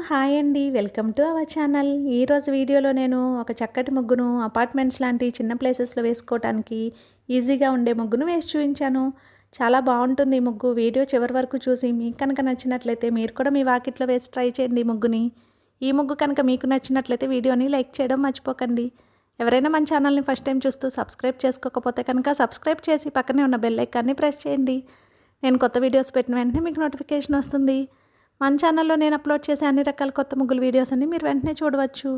Hi అండి. Welcome to our channel. ఈరోజు వీడియోలో నేను ఒక చక్కటి ముగ్గును అపార్ట్మెంట్స్ లాంటి చిన్న ప్లేసెస్‌లో వేసుకోవటానికి ఈజీగా ఉండే ముగ్గును వేసి చూయించాను. చాలా బావుంటుంది ఈ ముగ్గు. వీడియో చివరి వరకు చూసి మీకు కనుక నచ్చినట్లయితే మీరు కూడా మీ వాకిట్లో వేసి ట్రై చేయండి ఈ ముగ్గుని. ఈ ముగ్గు కనుక మీకు నచ్చినట్లయితే వీడియోని లైక్ చేయడం మర్చిపోకండి. ఎవరైనా మన ఛానల్ని ఫస్ట్ టైం చూస్తూ సబ్స్క్రైబ్ చేసుకోకపోతే కనుక సబ్స్క్రైబ్ చేసి పక్కనే ఉన్న బెల్ ఐకాన్ని ప్రెస్ చేయండి. నేను కొత్త వీడియోస్ పెట్టిన వెంటనే మీకు నోటిఫికేషన్ వస్తుంది. మన ఛానల్లో నేను అప్లోడ్ చేసే అన్ని రకాల కొత్త ముగ్గుల వీడియోస్ అన్ని మీరు వెంటనే చూడవచ్చు.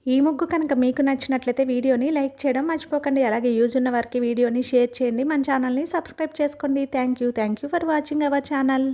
ఈ ముగ్గు కనుక మీకు నచ్చినట్లయితే వీడియోని లైక్ చేయడం మర్చిపోకండి. అలాగే యూజ్ ఉన్న వారికి వీడియోని షేర్ చేయండి. మన ఛానల్ని సబ్స్క్రైబ్ చేసుకోండి. Thank you for watching our channel.